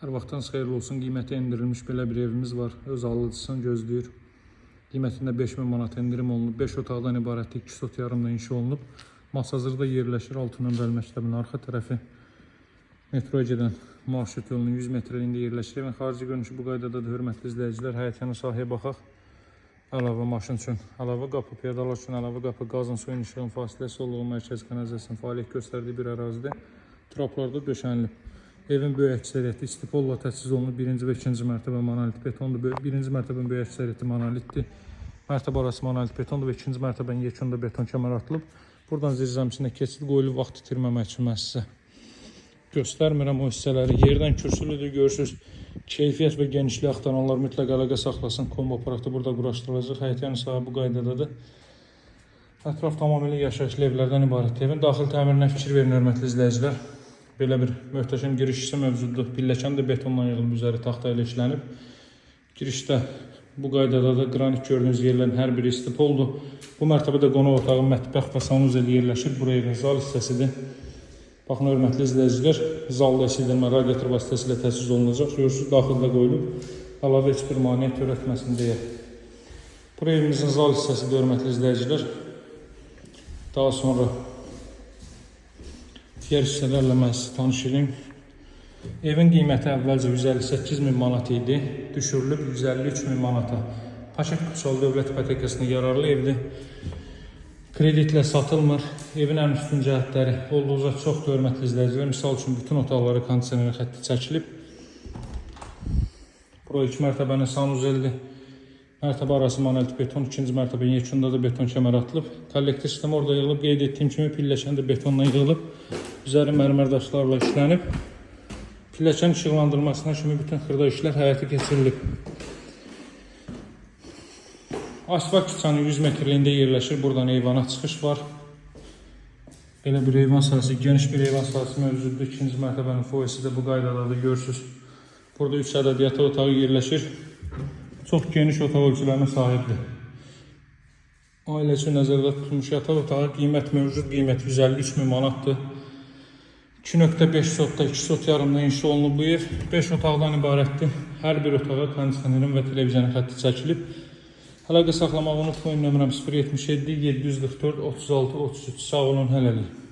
Hər vaxtınız xeyirli olsun. Qiyməti endirilmiş belə bir evimiz var. Öz alıcısını gözləyir. Qiymətində 5000 manat endirim olunub. 5 otaqdan ibarət 2 sot yarımda inşa olunub. Masazırda yerləşir. 6 nömrəli məktəbin arxa tərəfi. Metroya gedən marşrut yolunun 100 metrliyində yerləşir. Evin xarici görünüşü bu qaydadadır. Hörmətli izləyicilər, həyətyanı sahəyə baxaq. Əlavə maşın üçün, əlavə qapı, piyadalar üçün əlavə qapı, qazın, suyun, işığın fasiləsi olduğu mərkəz kanalizasiyasının fəaliyyət göstərdiyi bir ərazidə traplarda döşənilib. Evin böyük əksəriyyəti istipolla təchiz olunub. 1-ci və 2-ci mərtəbə monolit betondur. 1-ci mərtəbənin böyük əksəriyyəti monolitdir. Mərtəbə arası monolit betondur və 2-ci mərtəbənin yekunda beton kəmər atılıb. Buradan zirzəmisinə keçid qoyulub, vaxt itirməmək üçün mən sizə göstərmirəm o hissələri. Yerdən kürsülüdür, görürsünüz. Keyfiyyət və genişliyi axtaranlar mütləq əlaqə saxlasın. Kombo aparatı burada quraşdırılacaq. Həyətyanı sahə bu qaydadadır. Ətraf tamamilə yaşayışlı evlərdən ibarət. Evin daxil təmirinə fikir verin, hörmətli izləyicilər. Belə bir möhtəşəm giriş hissə mövcuddur. Pilləkən də betondan yığılıb, üzəri taxta ilə işlənib. Girişdə bu qaydadadır. Qranit gördüyünüz yerlərin hər biri istipoldur. Bu mərtəbədə qonaq otağı, mətbəx və sanuzel yerləşir. Buraya zal hissəsidir. Baxın, hörmətli izləyicilər, zalda isidilmə radiator vasitəsilə təchiz olunacaq. Görürsünüz, daxildə qoyulub. Əlavə heç bir maneə törətməsin deyə. Buraya evimizin zal hissəsidir, hörmətli izləyicilər. Daha sonra digər hissələrlə mən sizi tanış edeyim. Evin qiyməti əvvəlcə 158.000 manat idi. Düşürülüb 153.000 manata. Paket Kutsal dövlət ipotekasına yararlı evdir. Kreditlə satılmır. Evin ən üstün cəhətləri olduqca çoxdur, hörmətli izləyicilər. Misal üçün, bütün otaqları kondisioner xətti çəkilib. Bura 2 mərtəbənin sanuzeldir. Mərtəbə arası monolit beton, 2-ci mərtəbənin yekunda da beton kəmər atılıb. Kollektor sistemi orada yığılıb, qeyd etdiyim kimi pilləkən də betonla yığılıb. Üzəri mərmər daşlarla işlənib. Pilləkən işıqlandırmasına kimi bütün xırda işlər həyata keçirilib. Asfalt küçanın 100 metrliyində yerləşir. Buradan eyvana çıxış var. Belə bir eyvan sahəsi, geniş bir eyvan sahəsi mövcuddur. 2-ci mərtəbənin foyesi də bu qaydadadır, görürsünüz. Burada 3 ədəd yataq otağı yerləşir. Çox geniş otaq ölçülərinə sahibdir. Ailə üçün nəzərdə tutulmuş yataq otağı qiymət mövcud, qiymət 153.000 manatdır. 2.5 sotda 2 sot yarımda inşa olunub bu ev. 5 otaqdan ibarətdir. Hər bir otağa kondisionerin və televizyon xətti çəkilib. Əlaqə saxlamağı unutmayın, nömrəm 077 744 36 33. Sağ olun, hələlik.